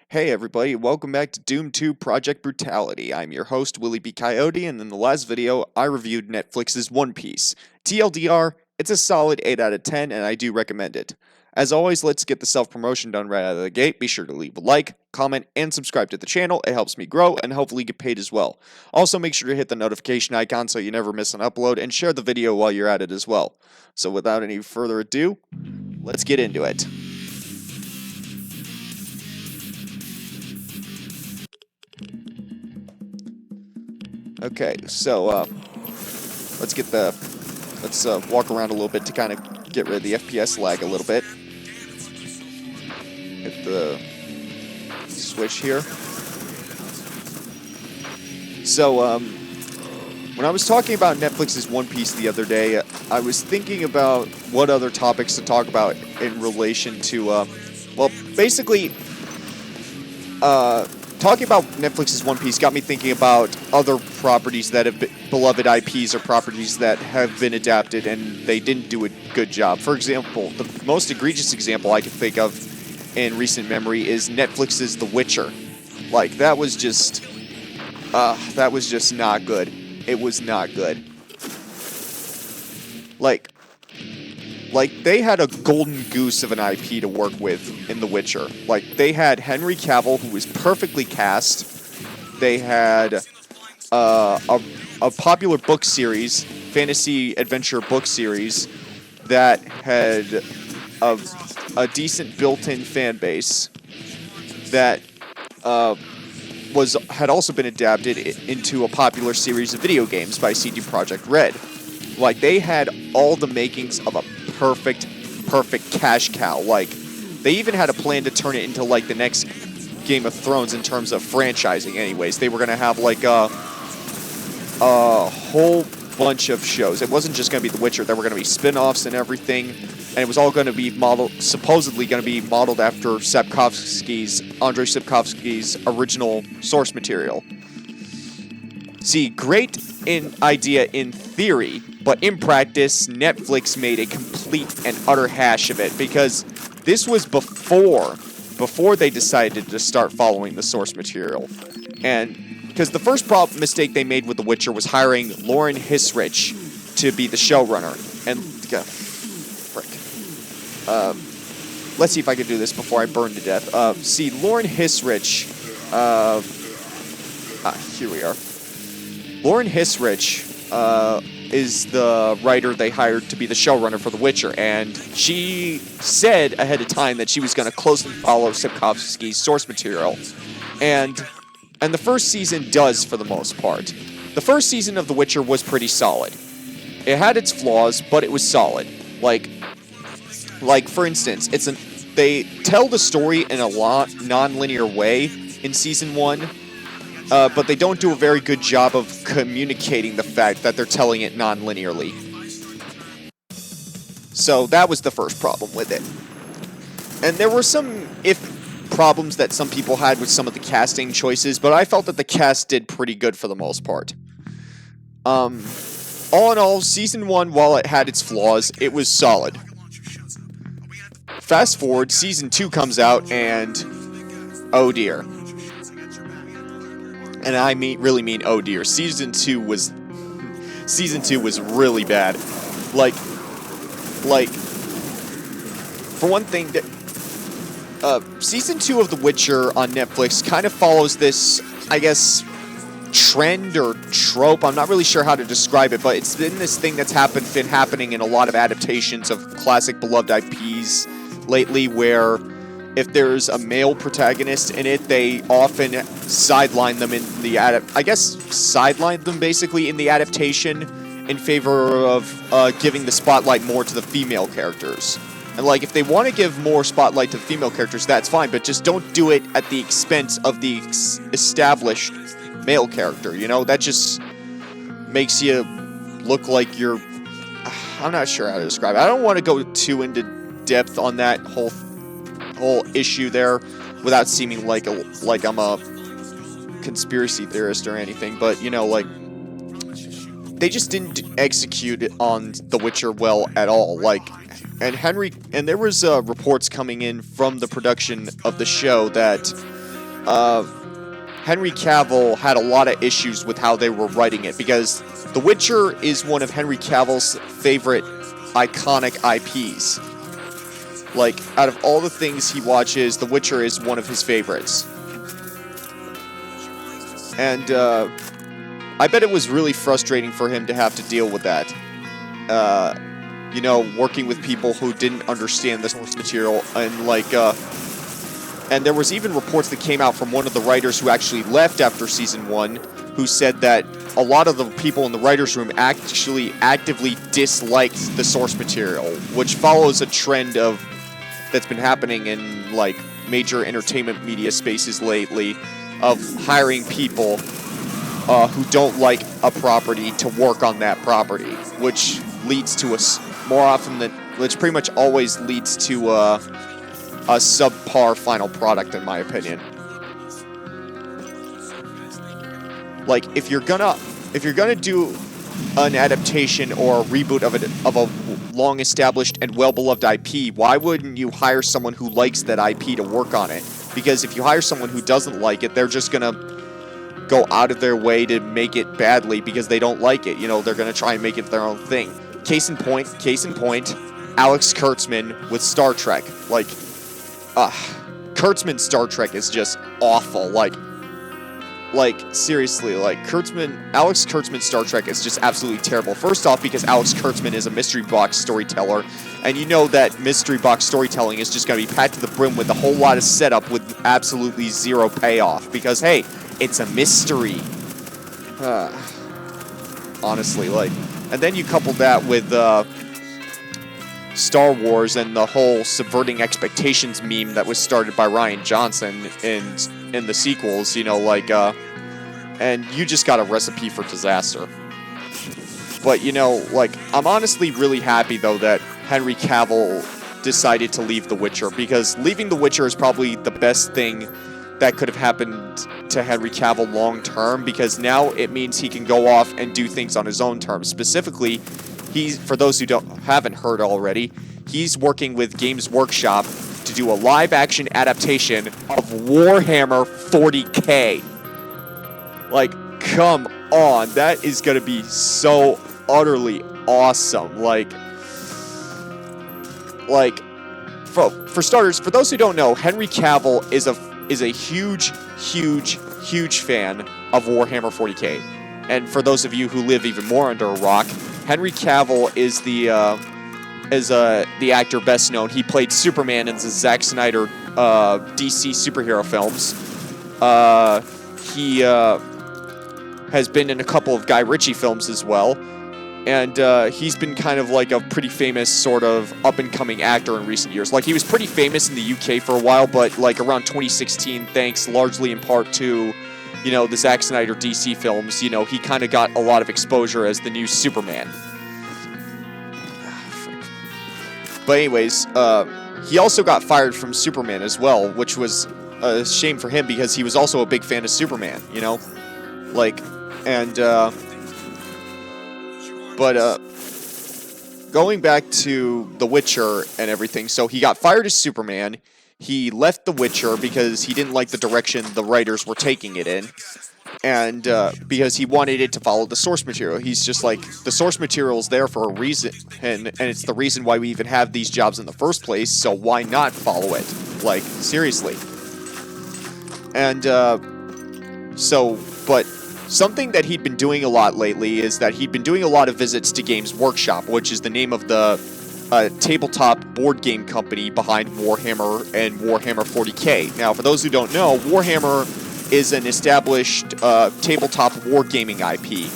Hey everybody, welcome back to Doom 2 Project Brutality. I'm your host, Willie B. Coyote, and in the last video, I reviewed Netflix's One Piece. TLDR, it's a solid 8 out of 10, and I do recommend it. As always, let's get the self-promotion done right out of the gate. Be sure to leave a like, comment, and subscribe to the channel. It helps me grow and hopefully get paid as well. Also, make sure to hit the notification icon so you never miss an upload, and share the video while you're at it as well. So without any further ado, let's get into it. Okay, so let's walk around a little bit to kind of get rid of the FPS lag a little bit. Hit the switch here. So when I was talking about Netflix's One Piece the other day, I was thinking about what other topics to talk about in relation to well, basically talking about Netflix's One Piece got me thinking about other properties that have been beloved IPs or properties that have been adapted and they didn't do a good job. For example, the most egregious example I can think of in recent memory is Netflix's The Witcher. Like, that was just not good. It was not good. Like they had a golden goose of an IP to work with in The Witcher. Like, they had Henry Cavill, who was perfectly cast. They had a popular book series, fantasy adventure book series, that had a decent built-in fan base that had also been adapted into a popular series of video games by CD Projekt Red. Like, they had all the makings of a perfect cash cow. Like, they even had a plan to turn it into, like, the next Game of Thrones in terms of franchising anyways. They were going to have, like, a whole bunch of shows. It wasn't just going to be The Witcher. There were going to be spin-offs and everything, and it was all going to be supposedly going to be modeled after Andrei Sapkowski's original source material. See, great idea in theory, but in practice, Netflix made a complete and utter hash of it, because this was before they decided to start following the source material. And because the first mistake they made with The Witcher was hiring Lauren Hissrich to be the showrunner. And let's see if I can do this before I burn to death. See, Lauren Hissrich. Here we are. Lauren Hissrich is the writer they hired to be the showrunner for The Witcher, and she said ahead of time that she was going to closely follow Sapkowski's source material, and the first season does for the most part. The first season of The Witcher was pretty solid. It had its flaws, but it was solid. Like for instance, they tell the story in a non-linear way in season 1. But they don't do a very good job of communicating the fact that they're telling it non-linearly. So that was the first problem with it. And there were some problems that some people had with some of the casting choices, but I felt that the cast did pretty good for the most part. All in all, season 1, while it had its flaws, it was solid. Fast forward, season 2 comes out, and oh dear. And I really mean, oh dear. Season 2 was really bad. Like, for one thing, season 2 of The Witcher on Netflix kind of follows this, I guess, trend or trope. I'm not really sure how to describe it, but it's been this thing that's been happening in a lot of adaptations of classic beloved IPs lately, where if there's a male protagonist in it, they often sideline them in the sideline them basically in the adaptation in favor of giving the spotlight more to the female characters. And like, if they want to give more spotlight to the female characters, that's fine, but just don't do it at the expense of the established male character. You know, that just makes you look like you're. I'm not sure how to describe it. I don't want to go too into depth on that whole issue there without seeming like I'm a conspiracy theorist or anything, but you know, like, they just didn't execute on The Witcher well at all. Like, and there was reports coming in from the production of the show that Henry Cavill had a lot of issues with how they were writing it, because The Witcher is one of Henry Cavill's favorite iconic IPs. Like, out of all the things he watches, The Witcher is one of his favorites. And, I bet it was really frustrating for him to have to deal with that. You know, working with people who didn't understand the source material, and, like, and there was even reports that came out from one of the writers who actually left after Season 1, who said that a lot of the people in the writer's room actually actively disliked the source material, which follows a trend of that's been happening in, like, major entertainment media spaces lately, of hiring people who don't like a property to work on that property, which leads to which pretty much always leads to a subpar final product, in my opinion. Like, if you're gonna do an adaptation or a reboot of a long-established and well-beloved IP, why wouldn't you hire someone who likes that IP to work on it? Because if you hire someone who doesn't like it, they're just gonna go out of their way to make it badly because they don't like it. You know, they're gonna try and make it their own thing. Case in point, Alex Kurtzman with Star Trek. Like, Kurtzman's Star Trek is just awful. Like, seriously, like, Alex Kurtzman's Star Trek is just absolutely terrible. First off, because Alex Kurtzman is a mystery box storyteller, and you know that mystery box storytelling is just going to be packed to the brim with a whole lot of setup with absolutely zero payoff, because, hey, it's a mystery. Honestly, like, and then you couple that with, Star Wars and the whole subverting expectations meme that was started by Rian Johnson in the sequels, you know, like, and you just got a recipe for disaster. But, you know, like, I'm honestly really happy, though, that Henry Cavill decided to leave The Witcher, because leaving The Witcher is probably the best thing that could have happened to Henry Cavill long term, because now it means he can go off and do things on his own terms. Specifically, for those who haven't heard already, he's working with Games Workshop to do a live-action adaptation of Warhammer 40K. Like, come on, that is gonna be so utterly awesome. Like, for starters, for those who don't know, Henry Cavill is a huge fan of Warhammer 40K. And for those of you who live even more under a rock, Henry Cavill is the actor best known. He played Superman in the Zack Snyder DC superhero films. He has been in a couple of Guy Ritchie films as well. And he's been kind of like a pretty famous sort of up-and-coming actor in recent years. Like, he was pretty famous in the UK for a while, but like around 2016, thanks largely in part to, you know, the Zack Snyder DC films, you know, he kind of got a lot of exposure as the new Superman. But anyways, he also got fired from Superman as well, which was a shame for him because he was also a big fan of Superman, you know? Like, and, but, going back to The Witcher and everything, so he got fired as Superman. He left The Witcher because he didn't like the direction the writers were taking it in, and because he wanted it to follow the source material. He's just like, the source material is there for a reason, and it's the reason why we even have these jobs in the first place, so why not follow it? Like, seriously. And, but something that he'd been doing a lot lately is that he'd been doing a lot of visits to Games Workshop, which is the name of the tabletop board game company behind Warhammer and Warhammer 40K. Now, for those who don't know, Warhammer is an established tabletop wargaming IP.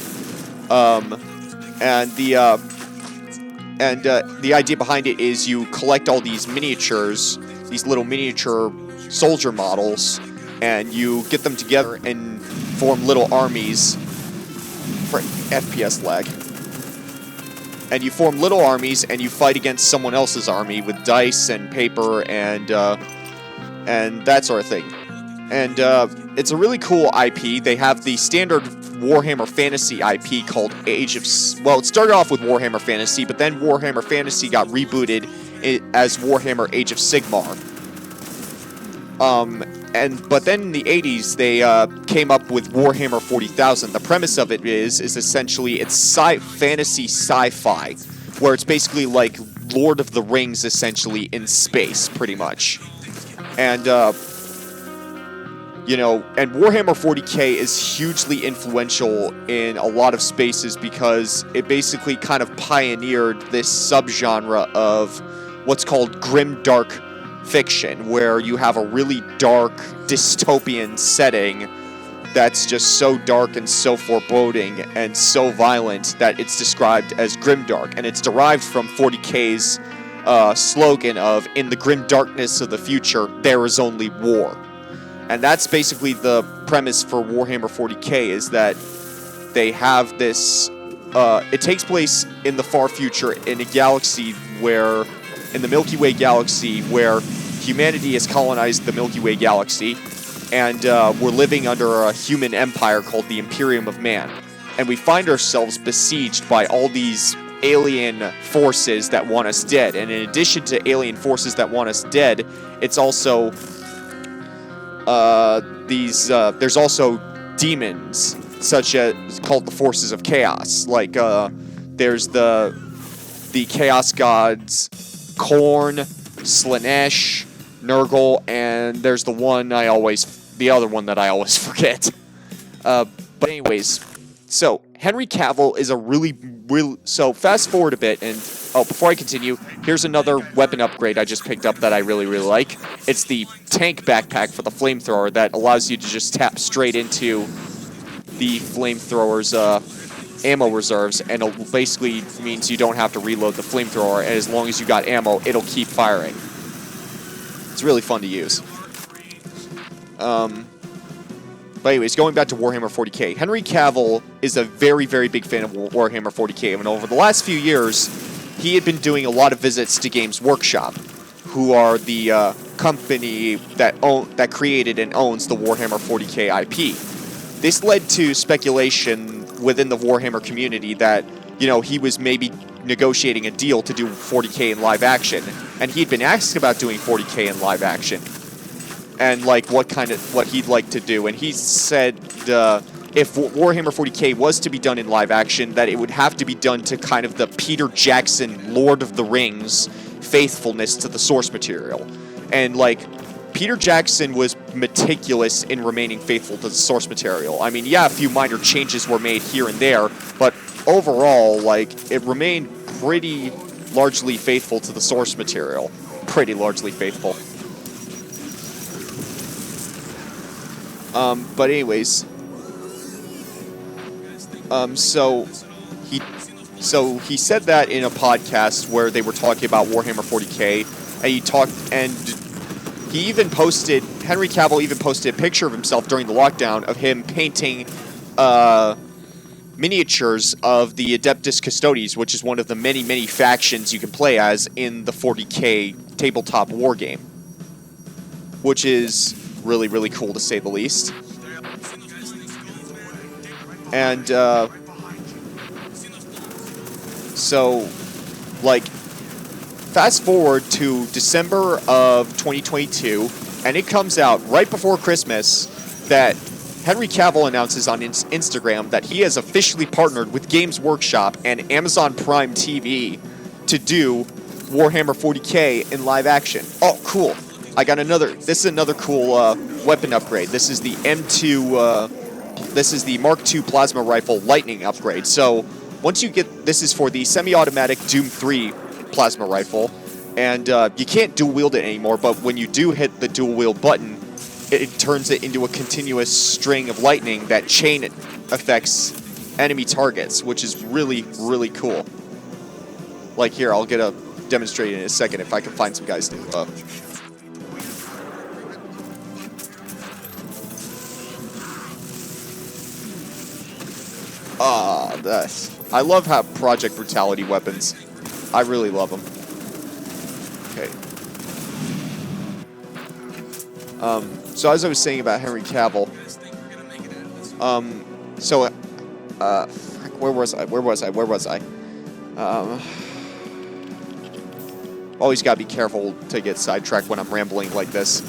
And the idea behind it is you collect all these miniatures, these little miniature soldier models, and you get them together and form little armies for FPS lag. And you form little armies and you fight against someone else's army with dice and paper and that sort of thing. And it's a really cool IP. They have the standard Warhammer Fantasy IP called Age of... Well, it started off with Warhammer Fantasy, but then Warhammer Fantasy got rebooted as Warhammer Age of Sigmar. But then in the 80s, they came up with Warhammer 40,000. The premise of it is essentially it's fantasy sci-fi, where it's basically like Lord of the Rings, essentially, in space, pretty much. And, you know, and Warhammer 40k is hugely influential in a lot of spaces because it basically kind of pioneered this subgenre of what's called grim-dark fiction, where you have a really dark, dystopian setting that's just so dark and so foreboding and so violent that it's described as grimdark. And it's derived from 40k's slogan of, "In the grim darkness of the future, there is only war." And that's basically the premise for Warhammer 40k, is that they have this... it takes place in the far future in a galaxy where... in the Milky Way galaxy, where humanity has colonized the Milky Way galaxy, and we're living under a human empire called the Imperium of Man. And we find ourselves besieged by all these alien forces that want us dead. And in addition to alien forces that want us dead, it's also... there's also demons, such as called the forces of chaos. Like, there's the chaos gods Korn, Slanesh, Nurgle, and there's the other one that I always forget. But anyways, so Henry Cavill is a really, so fast forward a bit, and before I continue, here's another weapon upgrade I just picked up that I really, really like. It's the tank backpack for the flamethrower that allows you to just tap straight into the flamethrower's ammo reserves, and it basically means you don't have to reload the flamethrower, and as long as you got ammo, it'll keep firing. It's really fun to use. But anyways, going back to Warhammer 40k, Henry Cavill is a very, very big fan of Warhammer 40k, and over the last few years, he had been doing a lot of visits to Games Workshop, who are the company that created and owns the Warhammer 40k IP. This led to speculation within the Warhammer community that, you know, he was maybe negotiating a deal to do 40k in live action, and he'd been asked about doing 40k in live action, and like what he'd like to do, and he said if Warhammer 40k was to be done in live action, that it would have to be done to kind of the Peter Jackson Lord of the Rings faithfulness to the source material. And like, Peter Jackson was meticulous in remaining faithful to the source material. I mean, yeah, a few minor changes were made here and there, but overall, like, it remained pretty largely faithful to the source material. Pretty largely faithful. But anyways, so he said that in a podcast where they were talking about Warhammer 40k, and he even posted, Henry Cavill even posted a picture of himself during the lockdown of him painting miniatures of the Adeptus Custodes, which is one of the many, many factions you can play as in the 40k tabletop wargame, which is really, really cool to say the least. And so, like, fast forward to December of 2022, and it comes out right before Christmas that Henry Cavill announces on Instagram that he has officially partnered with Games Workshop and Amazon Prime TV to do Warhammer 40k in live action. Oh, cool. I got this is another cool weapon upgrade. This is the M2, this is the Mark II plasma rifle lightning upgrade. So once you get, this is for the semi-automatic Doom 3 plasma rifle, and you can't dual wield it anymore, but when you do hit the dual wield button, it turns it into a continuous string of lightning that chain affects enemy targets, which is really, really cool. Like here, I'll get a demonstrate in a second if I can find some guys to I love how Project Brutality weapons. I really love them. Okay. So as I was saying about Henry Cavill, where was I? Always gotta be careful to get sidetracked when I'm rambling like this.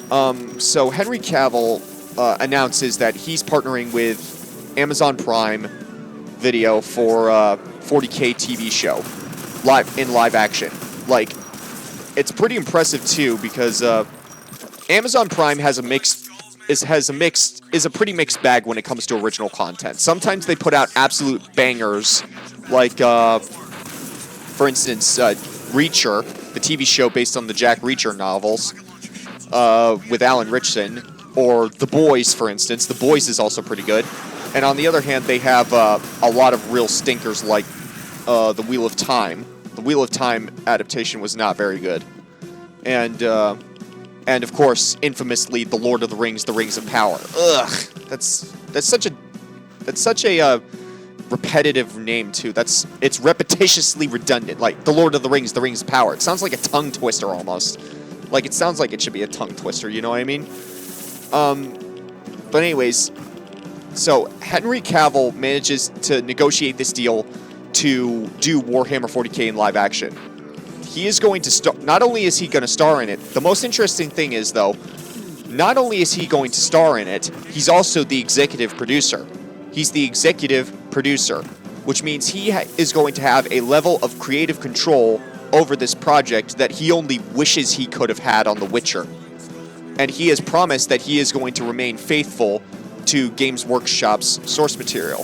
So Henry Cavill announces that he's partnering with Amazon Prime Video for 40K TV show live action. Like, it's pretty impressive too because Amazon Prime has a pretty mixed bag when it comes to original content. Sometimes they put out absolute bangers, like for instance, Reacher, the TV show based on the Jack Reacher novels, with Alan Ritchson, or The Boys, for instance. The Boys is also pretty good. And on the other hand, they have a lot of real stinkers like The Wheel of Time. The Wheel of Time adaptation was not very good. And of course, infamously, The Lord of the Rings, The Rings of Power. Ugh, that's such a repetitive name too. It's repetitiously redundant. Like The Lord of the Rings, The Rings of Power. It sounds like a tongue twister almost. Like, it sounds like it should be a tongue twister. You know what I mean? But anyways, so Henry Cavill manages to negotiate this deal to do Warhammer 40K in live action. He is going to star. Not only is he going to star in it, the most interesting thing is, though, not only is he going to star in it, he's also the executive producer. He's the executive producer, which means he is going to have a level of creative control over this project that he only wishes he could have had on The Witcher. And he has promised that he is going to remain faithful to Games Workshop's source material,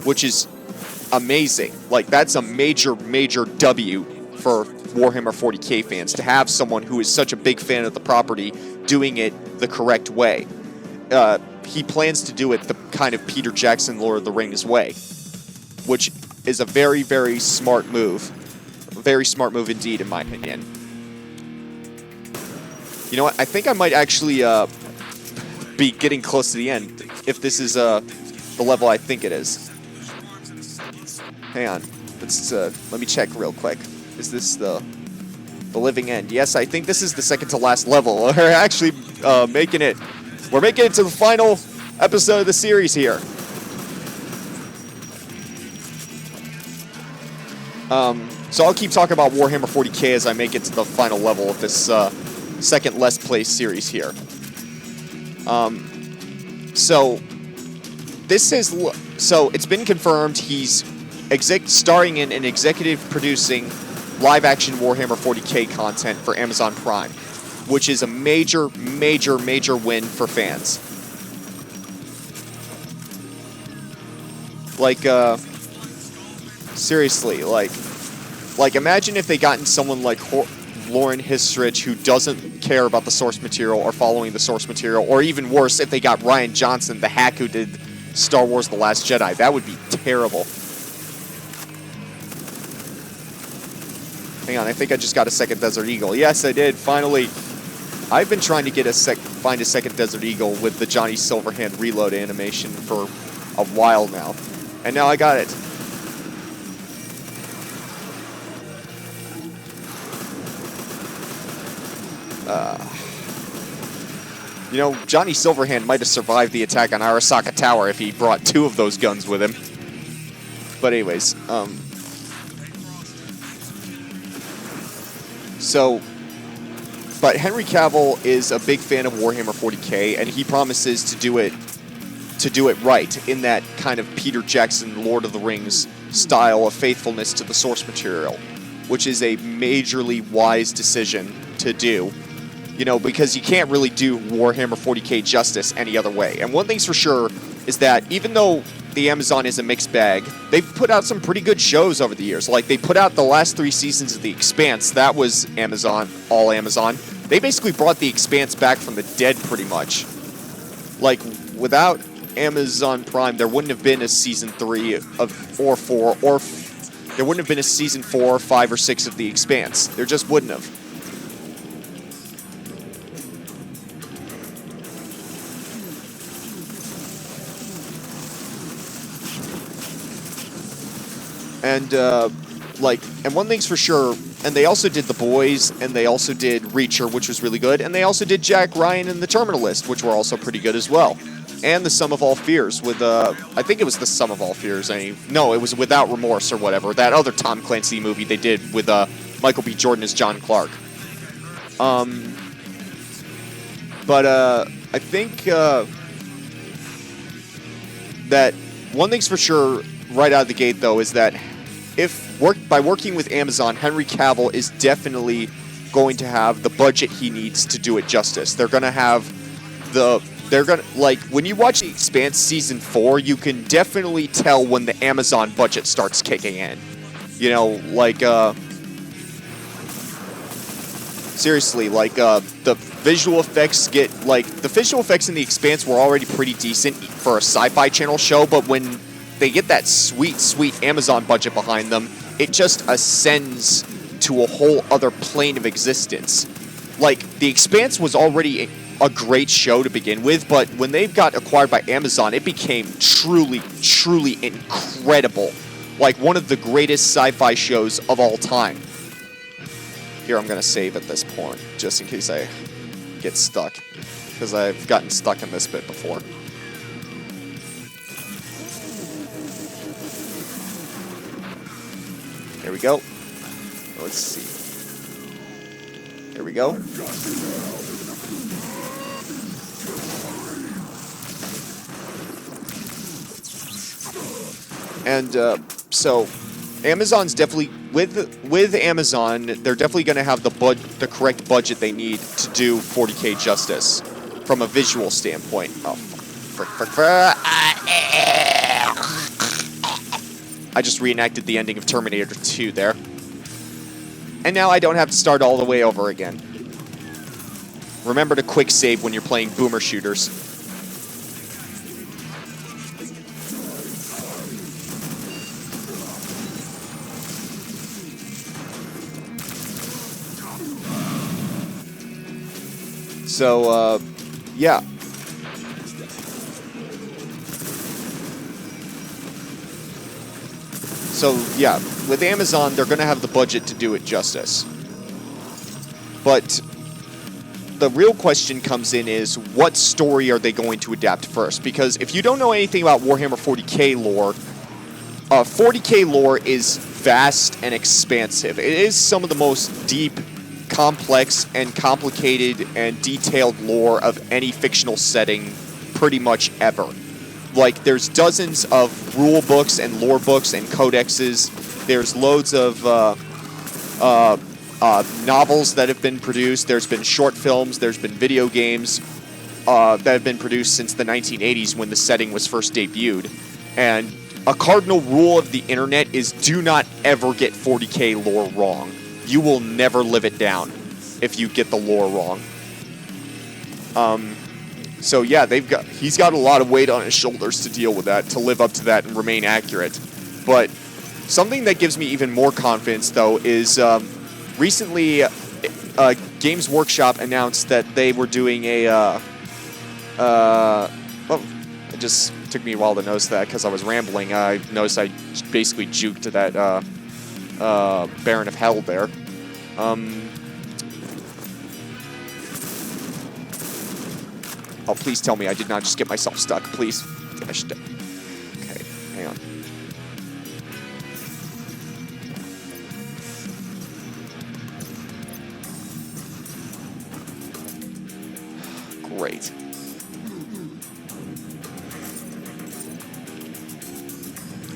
which is amazing. Like, that's a major, major W for Warhammer 40K fans, to have someone who is such a big fan of the property doing it the correct way. He plans to do it the kind of Peter Jackson Lord of the Rings way, which is a very, very smart move. A very smart move indeed, in my opinion. You know what? I think I might actually be getting close to the end, if this is the level I think it is. Hang on. Let me check real quick. Is this the living end? Yes, I think this is the second to last level. We're actually making it to the final episode of the series here. So I'll keep talking about Warhammer 40K as I make it to the final level of this second Let's Play series here. So it's been confirmed he's starring in and executive producing live-action Warhammer 40K content for Amazon Prime, which is a major, major, major win for fans. Like, seriously, like imagine if they gotten someone like Lauren Histrich, who doesn't care about the source material or following the source material, or even worse, if they got Rian Johnson, the hack who did Star Wars The Last Jedi. That would be terrible. Hang on, I think I just got a second Desert Eagle. Yes, I did, finally. I've been trying to get find a second Desert Eagle with the Johnny Silverhand reload animation for a while now. And now I got it. You know, Johnny Silverhand might have survived the attack on Arasaka Tower if he brought 2 of those guns with him. But anyways, but Henry Cavill is a big fan of Warhammer 40K, and he promises to do it right in that kind of Peter Jackson Lord of the Rings style of faithfulness to the source material, which is a majorly wise decision to do. You know, because you can't really do Warhammer 40K justice any other way. And one thing's for sure is that even though the Amazon is a mixed bag, they've put out some pretty good shows over the years. Like, they put out the last 3 seasons of The Expanse. That was Amazon, all Amazon. They basically brought The Expanse back from the dead, pretty much. Like, without Amazon Prime, there wouldn't have been a season 3 or 4, or there wouldn't have been a season 4, 5, or 6 of The Expanse. There just wouldn't have. And, and one thing's for sure, and they also did The Boys, and they also did Reacher, which was really good, and they also did Jack Ryan and The Terminalist, which were also pretty good as well. And The Sum of All Fears with, I think it was The Sum of All Fears. No, it was Without Remorse or whatever. That other Tom Clancy movie they did with Michael B. Jordan as John Clark. But I think that one thing's for sure right out of the gate, though, is that by working with Amazon, Henry Cavill is definitely going to have the budget he needs to do it justice. They're going to have like, when you watch The Expanse Season 4, you can definitely tell when the Amazon budget starts kicking in. You know, like, seriously, like, the visual effects the visual effects in The Expanse were already pretty decent for a Sci-Fi Channel show, but when they get that sweet, sweet Amazon budget behind them, it just ascends to a whole other plane of existence. Like, The Expanse was already a great show to begin with, but when they got acquired by Amazon, it became truly, truly incredible. Like, one of the greatest sci-fi shows of all time. Here, I'm going to save at this point, just in case I get stuck, because I've gotten stuck in this bit before. There we go. Let's see. Here we go. And so, Amazon's definitely with Amazon. They're definitely going to have the correct budget they need to do 40K justice from a visual standpoint. Oh, I just reenacted the ending of Terminator 2 there. And now I don't have to start all the way over again. Remember to quick save when you're playing boomer shooters. So, yeah. So, yeah, with Amazon, they're going to have the budget to do it justice. But the real question comes in is, what story are they going to adapt first? Because if you don't know anything about Warhammer 40K lore, 40K lore is vast and expansive. It is some of the most deep, complex, and complicated and detailed lore of any fictional setting pretty much ever. Like, there's dozens of rule books and lore books and codexes. There's loads of novels that have been produced. There's been short films. There's been video games that have been produced since the 1980s when the setting was first debuted. And a cardinal rule of the internet is do not ever get 40K lore wrong. You will never live it down if you get the lore wrong. So yeah, he's got a lot of weight on his shoulders to deal with that, to live up to that and remain accurate. But something that gives me even more confidence, though, is recently Games Workshop announced that they were doing a... well, it just took me a while to notice that because I was rambling. I noticed I basically juked to that Baron of Hell there. Oh, please tell me I did not just get myself stuck, please. I should... Okay, hang on. Great.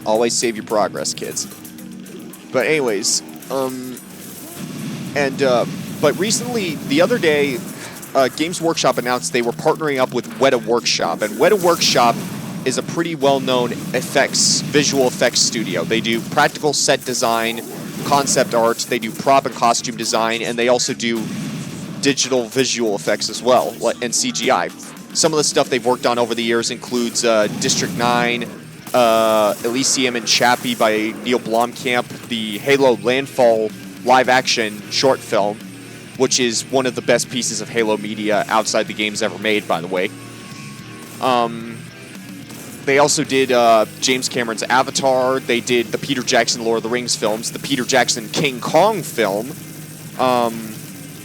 Always save your progress, kids. But anyways, but recently, the other day, Games Workshop announced they were partnering up with Weta Workshop, and Weta Workshop is a pretty well-known visual effects studio. They do practical set design, concept art, they do prop and costume design, and they also do digital visual effects as well, and CGI. Some of the stuff they've worked on over the years includes District 9, Elysium and Chappie by Neil Blomkamp, the Halo Landfall live-action short film, which is one of the best pieces of Halo media outside the games ever made, by the way. They also did James Cameron's Avatar. They did the Peter Jackson Lord of the Rings films, the Peter Jackson King Kong film.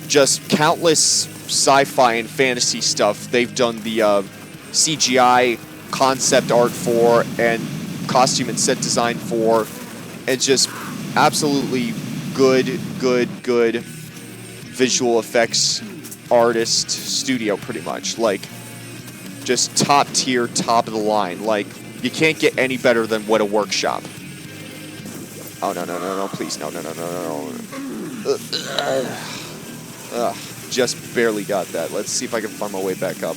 Just countless sci-fi and fantasy stuff they've done the CGI concept art for and costume and set design for. It's just absolutely good visual effects artist studio, pretty much. Like, just top tier, top of the line. Like, you can't get any better than Weta Workshop. Oh, no, please, no. Just barely got that. Let's see if I can find my way back up.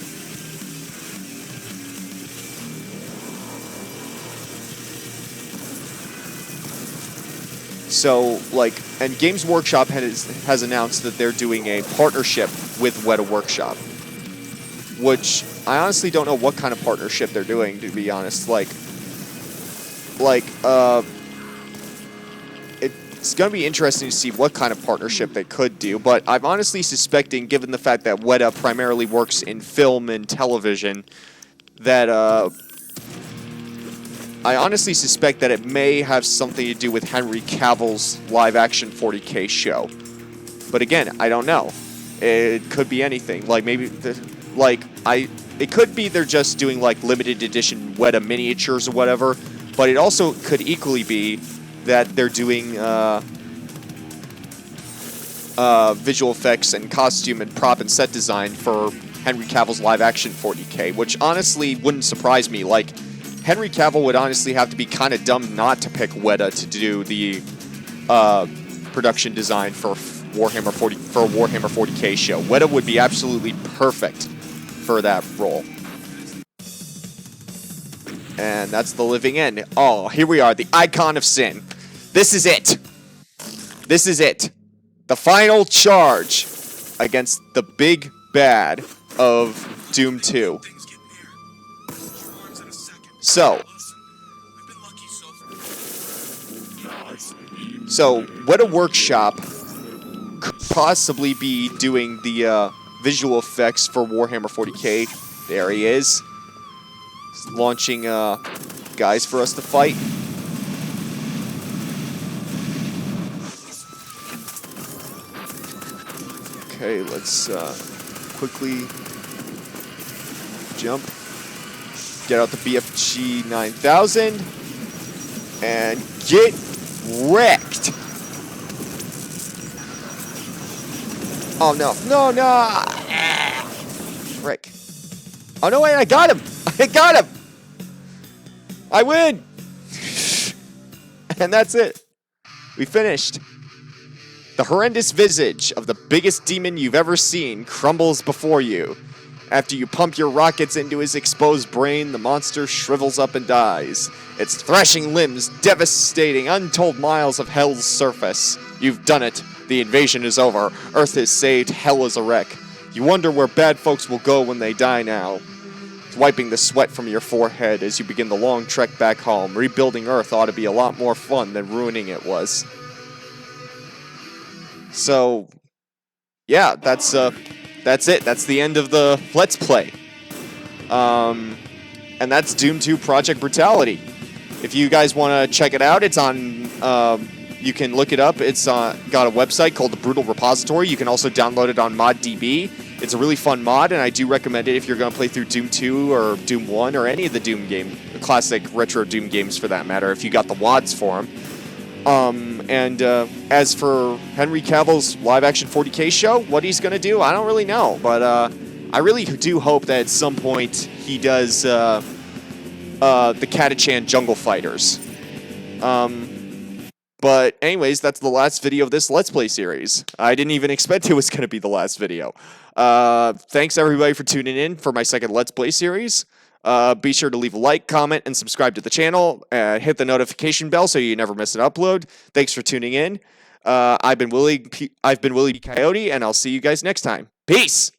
So, like, and Games Workshop has announced that they're doing a partnership with Weta Workshop, which I honestly don't know what kind of partnership they're doing, to be honest. It's going to be interesting to see what kind of partnership they could do, but I'm honestly suspecting, given the fact that Weta primarily works in film and television, that I honestly suspect that it may have something to do with Henry Cavill's live-action 40K show. But again, I don't know. It could be anything. Like, maybe, it could be they're just doing, like, limited edition Weta miniatures or whatever, but it also could equally be that they're doing visual effects and costume and prop and set design for Henry Cavill's live-action 40K, which honestly wouldn't surprise me. Like, Henry Cavill would honestly have to be kind of dumb not to pick Weta to do the production design for Warhammer 40K show. Weta would be absolutely perfect for that role. And that's the living end. Oh, here we are, the icon of sin. This is it. This is it. The final charge against the big bad of Doom 2. So Weta Workshop could possibly be doing the visual effects for Warhammer 40K. There he is. He's launching guys for us to fight. Okay, let's quickly jump. Get out the BFG 9000 and get wrecked. Oh no, frick. Oh no, wait, I got him. I got him. I win. And that's it. We finished. The horrendous visage of the biggest demon you've ever seen crumbles before you. After you pump your rockets into his exposed brain, the monster shrivels up and dies. Its thrashing limbs devastating untold miles of hell's surface. You've done it. The invasion is over. Earth is saved. Hell is a wreck. You wonder where bad folks will go when they die now. Wiping the sweat from your forehead as you begin the long trek back home. Rebuilding Earth ought to be a lot more fun than ruining it was. So, yeah, that's it. That's the end of the Let's Play. And that's Doom 2 Project Brutality. If you guys want to check it out, it's on, you can look it up. It's got a website called the Brutal Repository. You can also download it on ModDB. It's a really fun mod, and I do recommend it if you're going to play through Doom 2 or Doom 1 or any of the Doom game, classic retro Doom games for that matter, if you got the WADs for them. As for Henry Cavill's live-action 40K show, what he's going to do, I don't really know. But I really do hope that at some point he does the Catachan Jungle Fighters. But anyways, that's the last video of this Let's Play series. I didn't even expect it was going to be the last video. Thanks everybody for tuning in for my second Let's Play series. Be sure to leave a like, comment, and subscribe to the channel. Hit the notification bell so you never miss an upload. Thanks for tuning in. I've been Willie B. Coyote, and I'll see you guys next time. Peace!